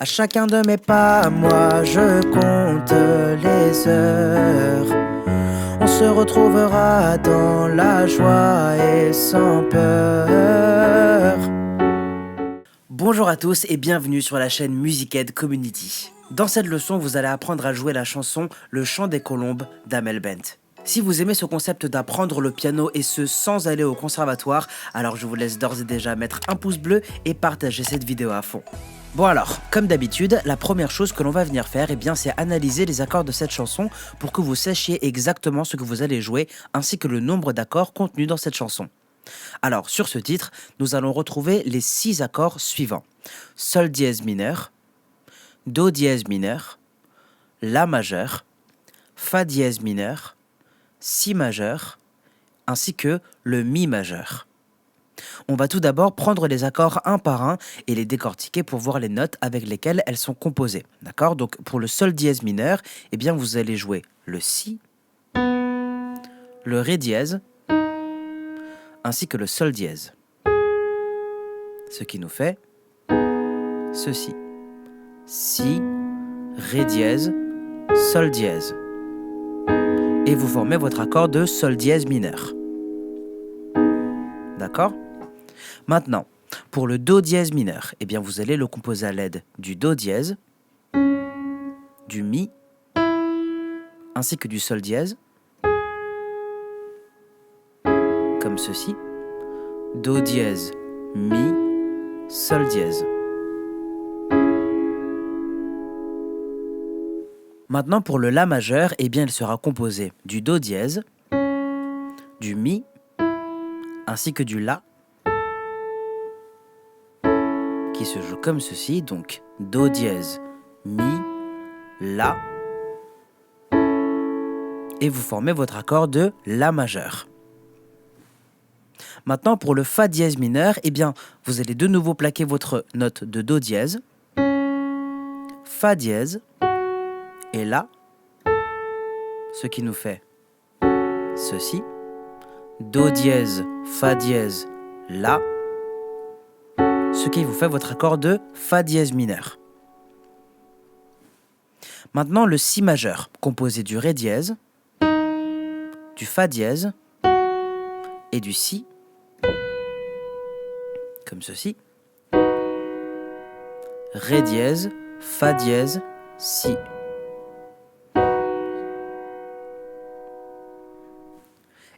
À chacun de mes pas, moi je compte les heures. On se retrouvera dans la joie et sans peur. Bonjour à tous et bienvenue sur la chaîne Musicaid Community. Dans cette leçon, vous allez apprendre à jouer la chanson Le chant des colombes d'Amel Bent. Si vous aimez ce concept d'apprendre le piano et ce sans aller au conservatoire, alors je vous laisse d'ores et déjà mettre un pouce bleu et partager cette vidéo à fond. Bon alors, comme d'habitude, la première chose que l'on va venir faire, c'est analyser les accords de cette chanson pour que vous sachiez exactement ce que vous allez jouer ainsi que le nombre d'accords contenus dans cette chanson. Alors, sur ce titre, nous allons retrouver les 6 accords suivants. Sol dièse mineur, Do dièse mineur, La majeur, Fa dièse mineur, Si majeur, ainsi que le Mi majeur. On va tout d'abord prendre les accords un par un et les décortiquer pour voir les notes avec lesquelles elles sont composées. D'accord? Donc pour le Sol dièse mineur, vous allez jouer le Si, le Ré dièse, ainsi que le Sol dièse. Ce qui nous fait ceci. Si, Ré dièse, Sol dièse. Et vous formez votre accord de Sol dièse mineur. D'accord? Maintenant, pour le Do dièse mineur, vous allez le composer à l'aide du Do dièse, du Mi, ainsi que du Sol dièse, comme ceci. Do dièse, Mi, Sol dièse. Maintenant, pour le La majeur, il sera composé du Do dièse, du Mi, ainsi que du La, qui se joue comme ceci, donc Do dièse, Mi, La, et vous formez votre accord de La majeur. Maintenant, pour le Fa dièse mineur, vous allez de nouveau plaquer votre note de Do dièse, Fa dièse, et La, ce qui nous fait ceci, Do dièse, Fa dièse, La, ce qui vous fait votre accord de Fa dièse mineur. Maintenant, le Si majeur, composé du Ré dièse, du Fa dièse et du Si, comme ceci. Ré dièse, Fa dièse, Si.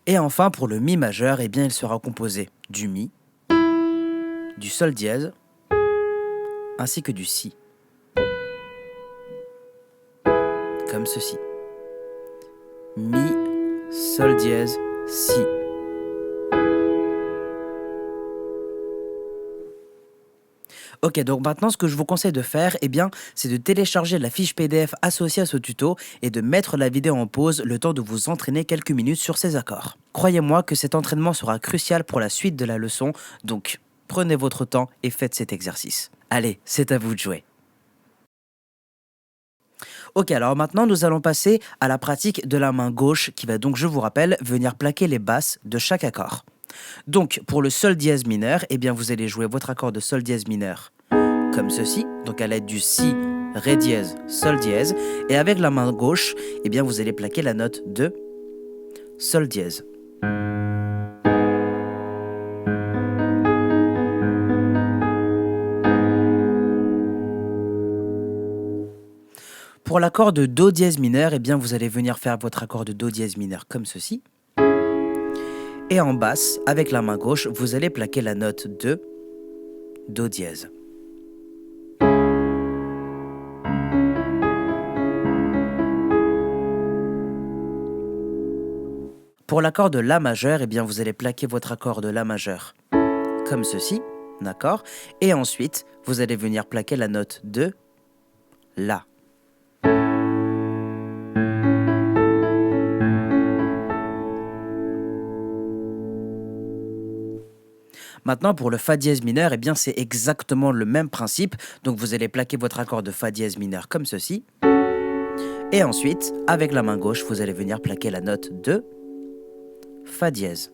Et enfin, pour le Mi majeur, il sera composé du Mi, du Sol dièse, ainsi que du Si. Comme ceci. Mi, Sol dièse, Si. Ok, donc maintenant ce que je vous conseille de faire, c'est de télécharger la fiche PDF associée à ce tuto et de mettre la vidéo en pause le temps de vous entraîner quelques minutes sur ces accords. Croyez-moi que cet entraînement sera crucial pour la suite de la leçon, donc prenez votre temps et faites cet exercice. Allez, c'est à vous de jouer. Ok, alors maintenant nous allons passer à la pratique de la main gauche qui va donc, je vous rappelle, venir plaquer les basses de chaque accord. Donc pour le Sol dièse mineur, vous allez jouer votre accord de Sol dièse mineur comme ceci, donc à l'aide du Si, Ré dièse, Sol dièse, et avec la main gauche, vous allez plaquer la note de Sol dièse. Pour l'accord de Do dièse mineur, vous allez venir faire votre accord de Do dièse mineur comme ceci. Et en basse, avec la main gauche, vous allez plaquer la note de Do dièse. Pour l'accord de La majeur, vous allez plaquer votre accord de La majeur comme ceci, d'accord? Et ensuite, vous allez venir plaquer la note de La. Maintenant, pour le Fa dièse mineur, c'est exactement le même principe. Donc, vous allez plaquer votre accord de Fa dièse mineur comme ceci. Et ensuite, avec la main gauche, vous allez venir plaquer la note de Fa dièse.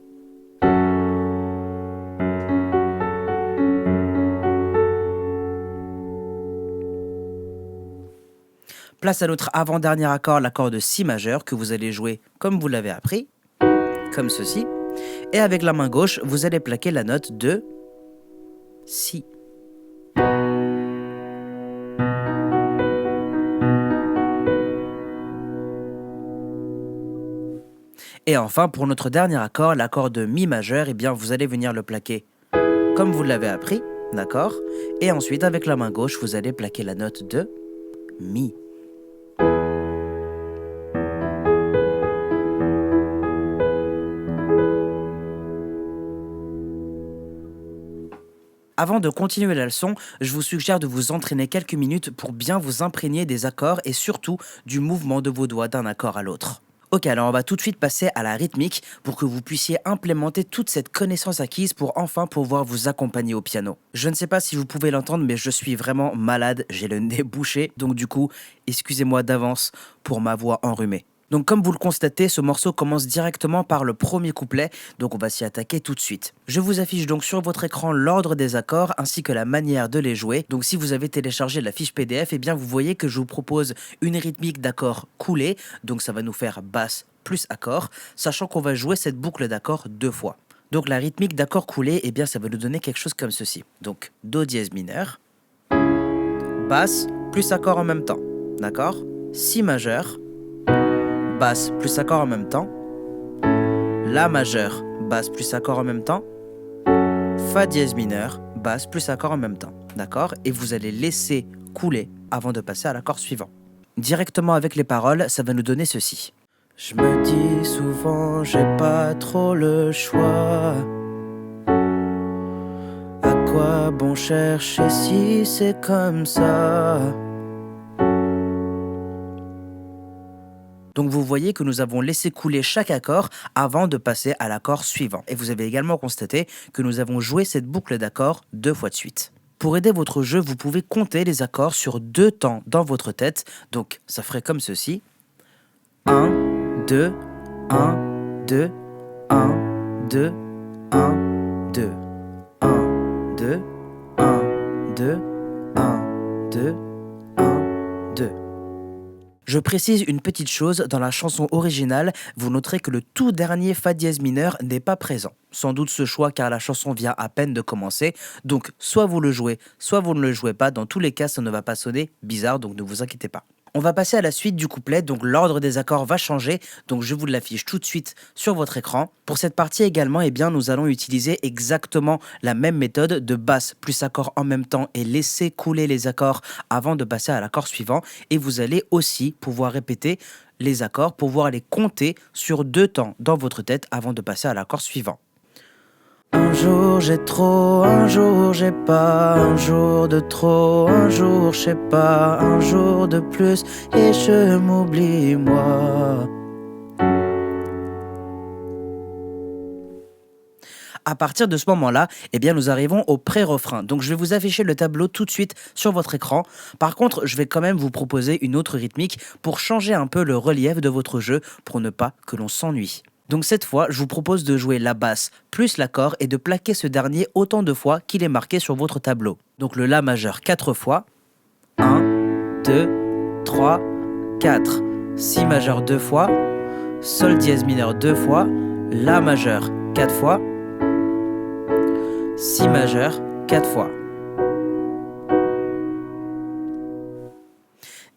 Place à notre avant-dernier accord, l'accord de Si majeur, que vous allez jouer comme vous l'avez appris, comme ceci. Et avec la main gauche, vous allez plaquer la note de Si. Et enfin, pour notre dernier accord, l'accord de Mi majeur, eh bien, vous allez venir le plaquer comme vous l'avez appris, d'accord? Et ensuite, avec la main gauche, vous allez plaquer la note de Mi. Avant de continuer la leçon, je vous suggère de vous entraîner quelques minutes pour bien vous imprégner des accords et surtout du mouvement de vos doigts d'un accord à l'autre. Ok, alors on va tout de suite passer à la rythmique pour que vous puissiez implémenter toute cette connaissance acquise pour enfin pouvoir vous accompagner au piano. Je ne sais pas si vous pouvez l'entendre, mais je suis vraiment malade, j'ai le nez bouché, donc du coup, excusez-moi d'avance pour ma voix enrhumée. Donc comme vous le constatez, ce morceau commence directement par le premier couplet, donc on va s'y attaquer tout de suite. Je vous affiche donc sur votre écran l'ordre des accords ainsi que la manière de les jouer. Donc si vous avez téléchargé la fiche PDF, eh bien vous voyez que je vous propose une rythmique d'accords coulés, donc ça va nous faire basse plus accord, sachant qu'on va jouer cette boucle d'accords 2 fois. Donc la rythmique d'accords coulés, eh bien ça va nous donner quelque chose comme ceci. Donc Do dièse mineur, basse plus accord en même temps, d'accord? Si majeur, basse plus accord en même temps, La majeur, basse plus accord en même temps, Fa dièse mineur, basse plus accord en même temps, d'accord? Et vous allez laisser couler avant de passer à l'accord suivant. Directement avec les paroles, ça va nous donner ceci. Je me dis souvent, j'ai pas trop le choix. À quoi bon chercher si c'est comme ça? Donc vous voyez que nous avons laissé couler chaque accord avant de passer à l'accord suivant. Et vous avez également constaté que nous avons joué cette boucle d'accords 2 fois de suite. Pour aider votre jeu, vous pouvez compter les accords sur 2 temps dans votre tête. Donc ça ferait comme ceci. 1, 2, 1, 2, 1, 2, 1, 2, 1, 2, 1, 2, 1, 2, 1, 2. Je précise une petite chose, dans la chanson originale, vous noterez que le tout dernier Fa dièse mineur n'est pas présent. Sans doute ce choix car la chanson vient à peine de commencer, donc soit vous le jouez, soit vous ne le jouez pas, dans tous les cas ça ne va pas sonner bizarre, donc ne vous inquiétez pas. On va passer à la suite du couplet, donc l'ordre des accords va changer, donc je vous l'affiche tout de suite sur votre écran. Pour cette partie également, eh bien, nous allons utiliser exactement la même méthode de basse plus accord en même temps et laisser couler les accords avant de passer à l'accord suivant. Et vous allez aussi pouvoir répéter les accords, pouvoir les compter sur 2 temps dans votre tête avant de passer à l'accord suivant. Un jour j'ai trop, un jour j'ai pas, un jour de trop, un jour je sais pas, un jour de plus et je m'oublie moi. À partir de ce moment-là, eh bien, nous arrivons au pré-refrain. Donc je vais vous afficher le tableau tout de suite sur votre écran. Par contre, je vais quand même vous proposer une autre rythmique pour changer un peu le relief de votre jeu pour ne pas que l'on s'ennuie. Donc cette fois, je vous propose de jouer la basse plus l'accord et de plaquer ce dernier autant de fois qu'il est marqué sur votre tableau. Donc le La majeur 4 fois. 1, 2, 3, 4. Si majeur 2 fois. Sol dièse mineur 2 fois. La majeur 4 fois. Si majeur 4 fois.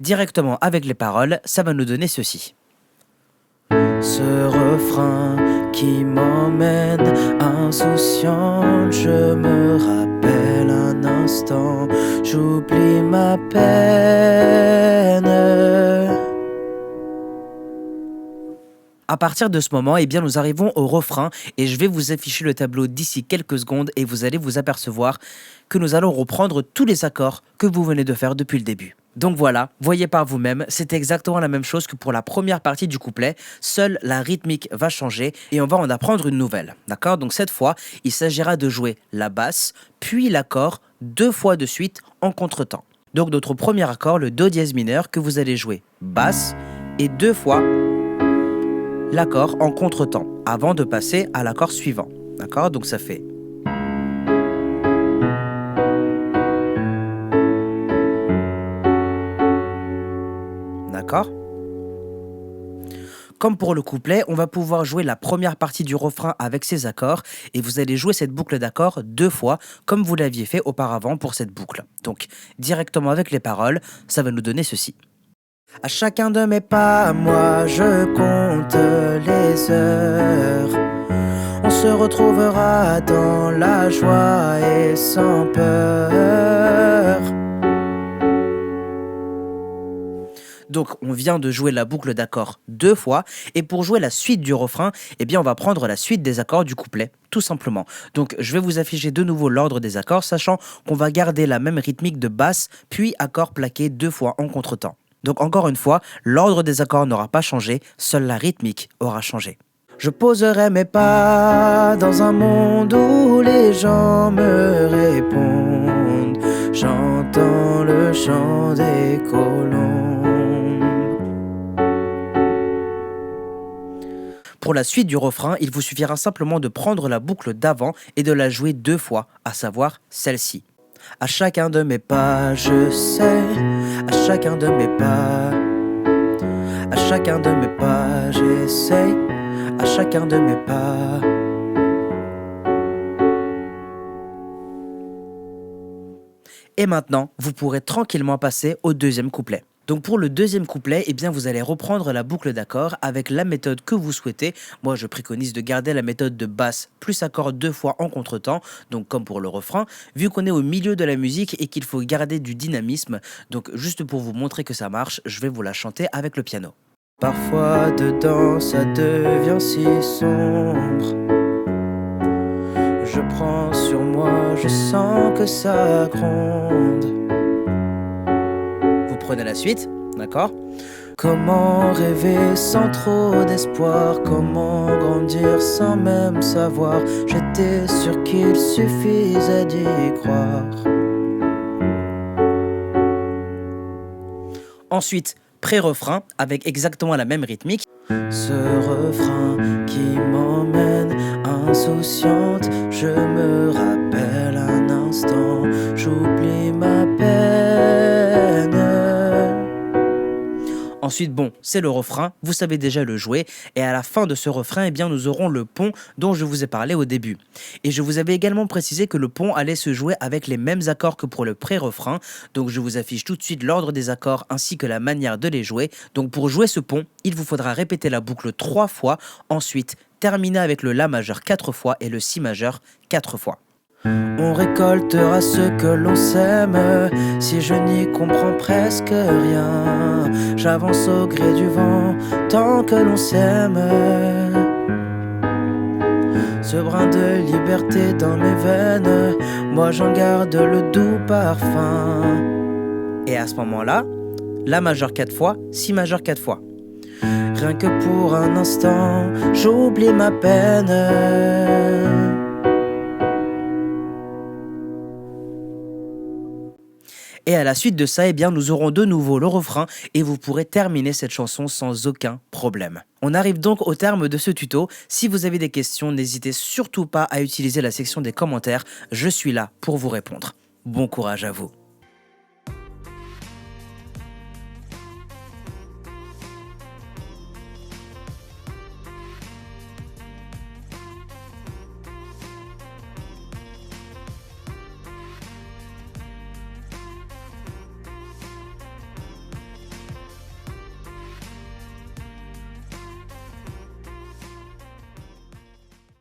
Directement avec les paroles, ça va nous donner ceci. Ce refrain qui m'emmène insouciante, je me rappelle un instant, j'oublie ma peine. À partir de ce moment, eh bien, nous arrivons au refrain et je vais vous afficher le tableau d'ici quelques secondes et vous allez vous apercevoir que nous allons reprendre tous les accords que vous venez de faire depuis le début. Donc voilà, voyez par vous-même, c'est exactement la même chose que pour la première partie du couplet, seule la rythmique va changer et on va en apprendre une nouvelle, d'accord? Donc cette fois, il s'agira de jouer la basse, puis l'accord 2 fois de suite en contretemps. Donc notre premier accord, le Do dièse mineur, que vous allez jouer basse et 2 fois l'accord en contretemps avant de passer à l'accord suivant, d'accord? Donc ça fait... D'accord? Comme pour le couplet, on va pouvoir jouer la première partie du refrain avec ces accords et vous allez jouer cette boucle d'accords 2 fois comme vous l'aviez fait auparavant pour cette boucle. Donc directement avec les paroles, ça va nous donner ceci. À chacun de mes pas, moi je compte les heures. On se retrouvera dans la joie et sans peur. Donc on vient de jouer la boucle d'accords 2 fois et pour jouer la suite du refrain, eh bien on va prendre la suite des accords du couplet, tout simplement. Donc je vais vous afficher de nouveau l'ordre des accords, sachant qu'on va garder la même rythmique de basse puis accord plaqué 2 fois en contretemps. Donc encore une fois, l'ordre des accords n'aura pas changé, seule la rythmique aura changé. Je poserai mes pas dans un monde où les gens me répondent. J'entends le chant des colombes. Pour la suite du refrain, il vous suffira simplement de prendre la boucle d'avant et de la jouer 2 fois, à savoir celle-ci. À chacun de mes pas, je sais, à chacun de mes pas, à chacun de mes pas, j'essaie, à chacun de mes pas. Et maintenant, vous pourrez tranquillement passer au deuxième couplet. Donc pour le deuxième couplet, eh bien vous allez reprendre la boucle d'accords avec la méthode que vous souhaitez. Moi, je préconise de garder la méthode de basse plus accord 2 fois en contretemps, donc comme pour le refrain, vu qu'on est au milieu de la musique et qu'il faut garder du dynamisme. Donc juste pour vous montrer que ça marche, je vais vous la chanter avec le piano. Parfois dedans ça devient si sombre. Je prends sur moi, je sens que ça gronde. Vous prenez la suite, d'accord? Comment rêver sans trop d'espoir? Comment grandir sans même savoir? J'étais sûr qu'il suffisait d'y croire. Ensuite, pré-refrain avec exactement la même rythmique. Ce refrain qui m'emmène insouciante, je me rappelle un instant, j'oublie ma peine. Ensuite, bon, c'est le refrain, vous savez déjà le jouer, et à la fin de ce refrain, eh bien, nous aurons le pont dont je vous ai parlé au début. Et je vous avais également précisé que le pont allait se jouer avec les mêmes accords que pour le pré-refrain, donc je vous affiche tout de suite l'ordre des accords ainsi que la manière de les jouer. Donc pour jouer ce pont, il vous faudra répéter la boucle 3 fois, ensuite terminer avec le La majeur 4 fois et le Si majeur 4 fois. On récoltera ce que l'on sème, si je n'y comprends presque rien. J'avance au gré du vent, tant que l'on s'aime. Ce brin de liberté dans mes veines, moi j'en garde le doux parfum. Et à ce moment-là, La majeur 4 fois, Si majeur 4 fois. Rien que pour un instant, j'oublie ma peine. Et à la suite de ça, eh bien, nous aurons de nouveau le refrain et vous pourrez terminer cette chanson sans aucun problème. On arrive donc au terme de ce tuto. Si vous avez des questions, n'hésitez surtout pas à utiliser la section des commentaires. Je suis là pour vous répondre. Bon courage à vous.